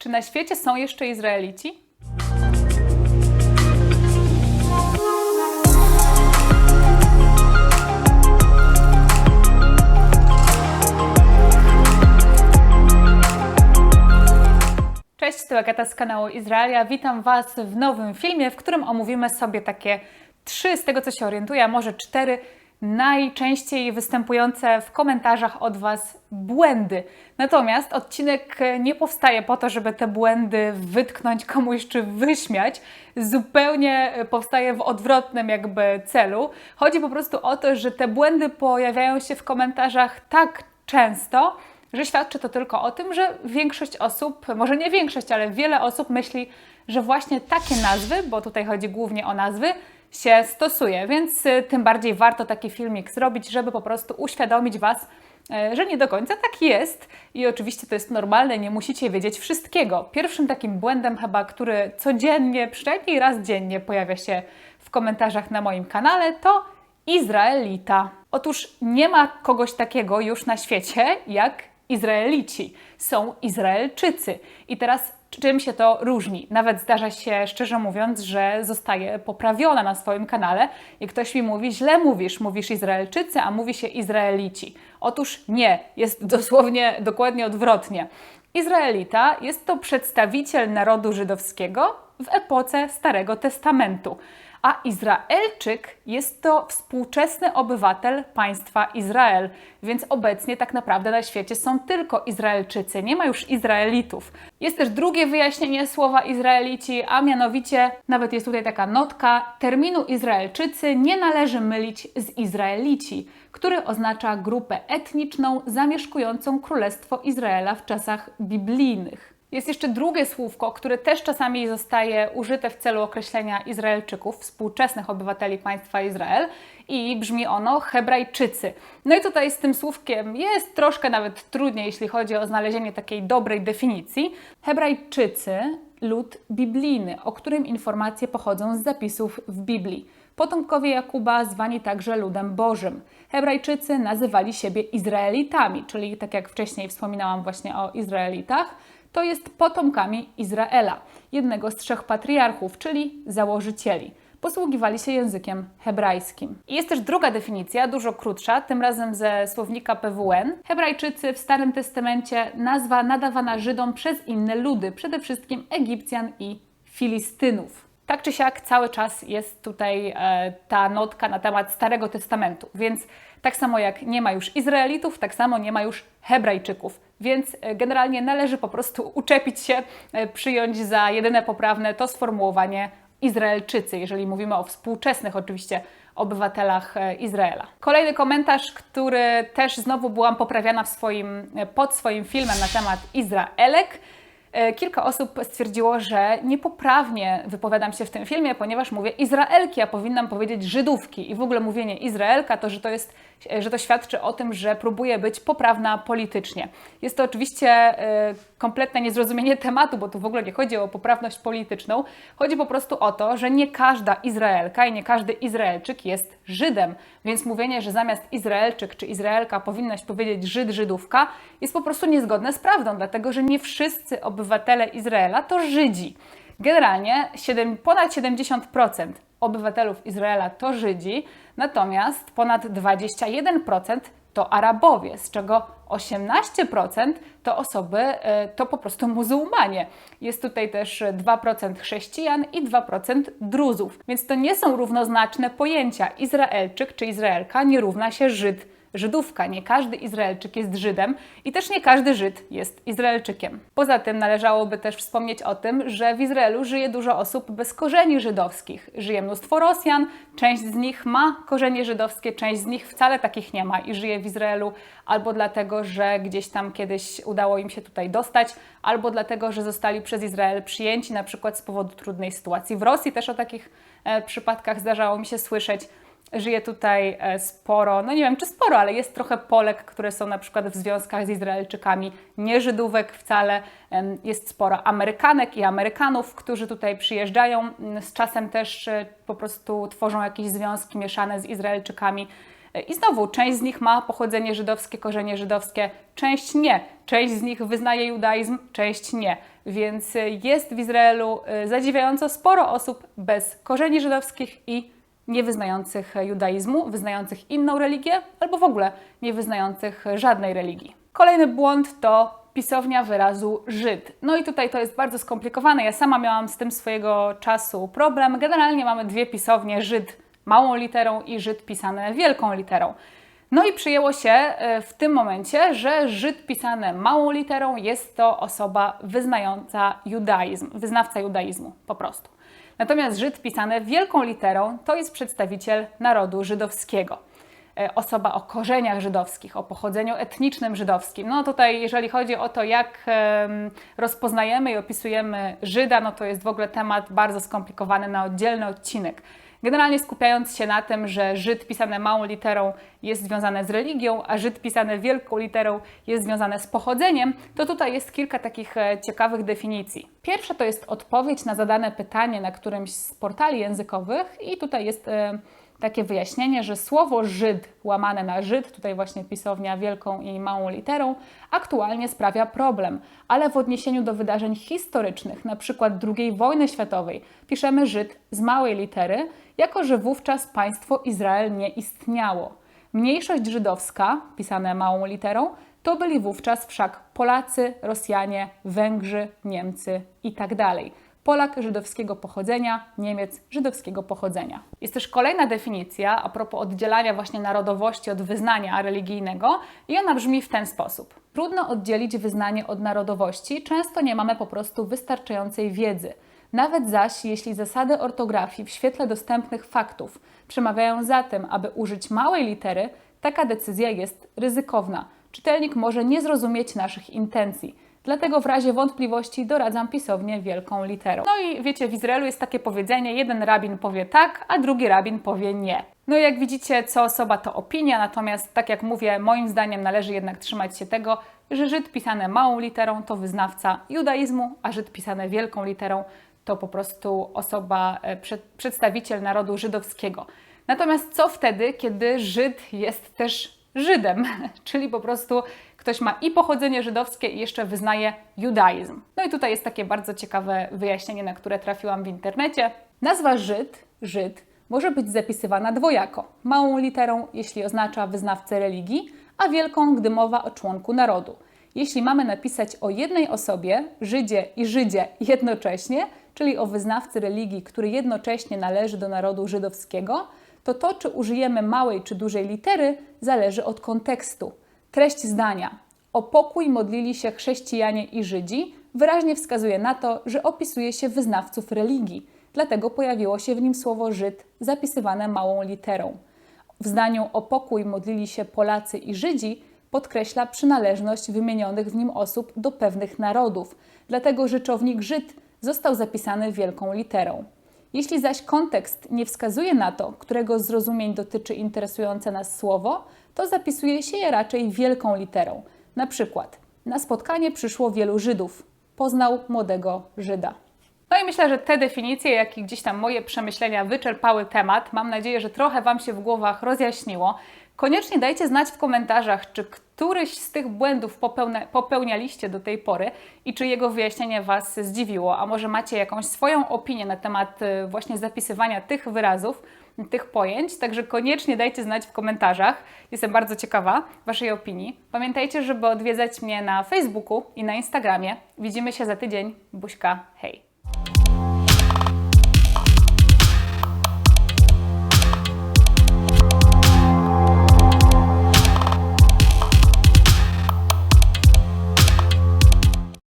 Czy na świecie są jeszcze Izraelici? Cześć, to Agata z kanału Izraelia. Witam Was w nowym filmie, w którym omówimy sobie takie 3, z tego co się orientuję, a może 4 najczęściej występujące w komentarzach od Was błędy. Natomiast odcinek nie powstaje po to, żeby te błędy wytknąć komuś czy wyśmiać. Zupełnie powstaje w odwrotnym jakby celu. Chodzi po prostu o to, że te błędy pojawiają się w komentarzach tak często, że świadczy to tylko o tym, że większość osób, może nie większość, ale wiele osób myśli, że właśnie takie nazwy, bo tutaj chodzi głównie o nazwy, się stosuje, więc tym bardziej warto taki filmik zrobić, żeby po prostu uświadomić Was, że nie do końca tak jest i oczywiście to jest normalne, nie musicie wiedzieć wszystkiego. Pierwszym takim błędem chyba, który codziennie, przynajmniej raz dziennie pojawia się w komentarzach na moim kanale, to Izraelita. Otóż nie ma kogoś takiego już na świecie jak Izraelici. Są Izraelczycy. I teraz czym się to różni? Nawet zdarza się, szczerze mówiąc, że zostaję poprawiona na swoim kanale i ktoś mi mówi, źle mówisz Izraelczycy, a mówi się Izraelici. Otóż nie, jest dokładnie odwrotnie. Izraelita jest to przedstawiciel narodu żydowskiego w epoce Starego Testamentu, a Izraelczyk jest to współczesny obywatel państwa Izrael, więc obecnie tak naprawdę na świecie są tylko Izraelczycy, nie ma już Izraelitów. Jest też drugie wyjaśnienie słowa Izraelici, a mianowicie, nawet jest tutaj taka notka, terminu Izraelczycy nie należy mylić z Izraelici, który oznacza grupę etniczną zamieszkującą Królestwo Izraela w czasach biblijnych. Jest jeszcze drugie słówko, które też czasami zostaje użyte w celu określenia Izraelczyków, współczesnych obywateli państwa Izrael i brzmi ono Hebrajczycy. No i tutaj z tym słówkiem jest troszkę nawet trudniej, jeśli chodzi o znalezienie takiej dobrej definicji. Hebrajczycy, lud biblijny, o którym informacje pochodzą z zapisów w Biblii. Potomkowie Jakuba zwani także ludem Bożym. Hebrajczycy nazywali siebie Izraelitami, czyli tak jak wcześniej wspominałam właśnie o Izraelitach, to jest potomkami Izraela, jednego z 3 patriarchów, czyli założycieli. Posługiwali się językiem hebrajskim. I jest też druga definicja, dużo krótsza, tym razem ze słownika PWN. Hebrajczycy w Starym Testamencie nazwa nadawana Żydom przez inne ludy, przede wszystkim Egipcjan i Filistynów. Tak czy siak cały czas jest tutaj ta notka na temat Starego Testamentu, więc tak samo jak nie ma już Izraelitów, tak samo nie ma już Hebrajczyków. Więc generalnie należy po prostu uczepić się, przyjąć za jedyne poprawne to sformułowanie Izraelczycy, jeżeli mówimy o współczesnych oczywiście obywatelach Izraela. Kolejny komentarz, który też znowu byłam poprawiana pod swoim filmem na temat Izraelek. Kilka osób stwierdziło, że niepoprawnie wypowiadam się w tym filmie, ponieważ mówię Izraelki, a powinnam powiedzieć Żydówki. I w ogóle mówienie Izraelka to, że to świadczy o tym, że próbuję być poprawna politycznie. Jest to oczywiście kompletne niezrozumienie tematu, bo tu w ogóle nie chodzi o poprawność polityczną. Chodzi po prostu o to, że nie każda Izraelka i nie każdy Izraelczyk jest Żydem. Więc mówienie, że zamiast Izraelczyk czy Izraelka powinnaś powiedzieć Żyd, Żydówka, jest po prostu niezgodne z prawdą, dlatego że nie wszyscy obywatele Izraela to Żydzi. Generalnie ponad 70% obywatelów Izraela to Żydzi, natomiast ponad 21% to Arabowie, z czego 18% to osoby, to po prostu muzułmanie. Jest tutaj też 2% chrześcijan i 2% druzów. Więc to nie są równoznaczne pojęcia. Izraelczyk czy Izraelka nie równa się Żyd, Żydówka. Nie każdy Izraelczyk jest Żydem i też nie każdy Żyd jest Izraelczykiem. Poza tym należałoby też wspomnieć o tym, że w Izraelu żyje dużo osób bez korzeni żydowskich. Żyje mnóstwo Rosjan, część z nich ma korzenie żydowskie, część z nich wcale takich nie ma i żyje w Izraelu albo dlatego, że gdzieś tam kiedyś udało im się tutaj dostać, albo dlatego, że zostali przez Izrael przyjęci na przykład z powodu trudnej sytuacji. W Rosji też o takich przypadkach zdarzało mi się słyszeć. Żyje tutaj sporo, no nie wiem czy sporo, ale jest trochę Polek, które są na przykład w związkach z Izraelczykami, nie Żydówek wcale. Jest sporo Amerykanek i Amerykanów, którzy tutaj przyjeżdżają. Z czasem też po prostu tworzą jakieś związki mieszane z Izraelczykami. I znowu, część z nich ma pochodzenie żydowskie, korzenie żydowskie, część nie. Część z nich wyznaje judaizm, część nie. więc jest w Izraelu zadziwiająco sporo osób bez korzeni żydowskich i niewyznających judaizmu, wyznających inną religię albo w ogóle niewyznających żadnej religii. Kolejny błąd to pisownia wyrazu Żyd. No i tutaj to jest bardzo skomplikowane. Ja sama miałam z tym swojego czasu problem. Generalnie mamy dwie pisownie, Żyd małą literą i Żyd pisane wielką literą. No i przyjęło się w tym momencie, że Żyd pisane małą literą jest to osoba wyznająca judaizm, wyznawca judaizmu po prostu. Natomiast Żyd pisane wielką literą to jest przedstawiciel narodu żydowskiego. Osoba o korzeniach żydowskich, o pochodzeniu etnicznym żydowskim. No tutaj, jeżeli chodzi o to, jak rozpoznajemy i opisujemy Żyda, no to jest w ogóle temat bardzo skomplikowany na oddzielny odcinek. Generalnie skupiając się na tym, że Żyd pisane małą literą jest związane z religią, a Żyd pisane wielką literą jest związane z pochodzeniem, to tutaj jest kilka takich ciekawych definicji. Pierwsza to jest odpowiedź na zadane pytanie na którymś z portali językowych i tutaj jest takie wyjaśnienie, że słowo Żyd łamane na Żyd, tutaj właśnie pisownia wielką i małą literą, aktualnie sprawia problem, ale w odniesieniu do wydarzeń historycznych, na przykład II wojny światowej, piszemy Żyd z małej litery, jako że wówczas państwo Izrael nie istniało. Mniejszość żydowska, pisane małą literą, to byli wówczas wszak Polacy, Rosjanie, Węgrzy, Niemcy itd. Polak żydowskiego pochodzenia, Niemiec żydowskiego pochodzenia. Jest też kolejna definicja a propos oddzielania właśnie narodowości od wyznania religijnego i ona brzmi w ten sposób. Trudno oddzielić wyznanie od narodowości, często nie mamy po prostu wystarczającej wiedzy. Nawet zaś, jeśli zasady ortografii w świetle dostępnych faktów przemawiają za tym, aby użyć małej litery, taka decyzja jest ryzykowna. Czytelnik może nie zrozumieć naszych intencji. Dlatego w razie wątpliwości doradzam pisownię wielką literą. No i wiecie, w Izraelu jest takie powiedzenie, jeden rabin powie tak, a drugi rabin powie nie. No i jak widzicie, co osoba to opinia, natomiast tak jak mówię, moim zdaniem należy jednak trzymać się tego, że Żyd pisane małą literą to wyznawca judaizmu, a Żyd pisane wielką literą to po prostu osoba, przedstawiciel narodu żydowskiego. Natomiast co wtedy, kiedy Żyd jest też Żydem, czyli po prostu ktoś ma i pochodzenie żydowskie i jeszcze wyznaje judaizm. No i tutaj jest takie bardzo ciekawe wyjaśnienie, na które trafiłam w internecie. Nazwa Żyd, może być zapisywana dwojako. Małą literą, jeśli oznacza wyznawcę religii, a wielką, gdy mowa o członku narodu. Jeśli mamy napisać o jednej osobie, Żydzie i Żydzie jednocześnie, czyli o wyznawcy religii, który jednocześnie należy do narodu żydowskiego, to czy użyjemy małej czy dużej litery zależy od kontekstu. Treść zdania "O pokój modlili się chrześcijanie i Żydzi" wyraźnie wskazuje na to, że opisuje się wyznawców religii. Dlatego pojawiło się w nim słowo Żyd zapisywane małą literą. W zdaniu "O pokój modlili się Polacy i Żydzi" podkreśla przynależność wymienionych w nim osób do pewnych narodów. Dlatego rzeczownik Żyd został zapisany wielką literą. Jeśli zaś kontekst nie wskazuje na to, którego z zrozumień dotyczy interesujące nas słowo, to zapisuje się je raczej wielką literą. Na przykład, na spotkanie przyszło wielu Żydów. Poznał młodego Żyda. No i myślę, że te definicje, jak i gdzieś tam moje przemyślenia wyczerpały temat. Mam nadzieję, że trochę Wam się w głowach rozjaśniło. Koniecznie dajcie znać w komentarzach, czy któryś z tych błędów popełnialiście do tej pory i czy jego wyjaśnienie Was zdziwiło, a może macie jakąś swoją opinię na temat właśnie zapisywania tych wyrazów, tych pojęć, także koniecznie dajcie znać w komentarzach. Jestem bardzo ciekawa Waszej opinii. Pamiętajcie, żeby odwiedzać mnie na Facebooku i na Instagramie. Widzimy się za tydzień. Buźka, hej!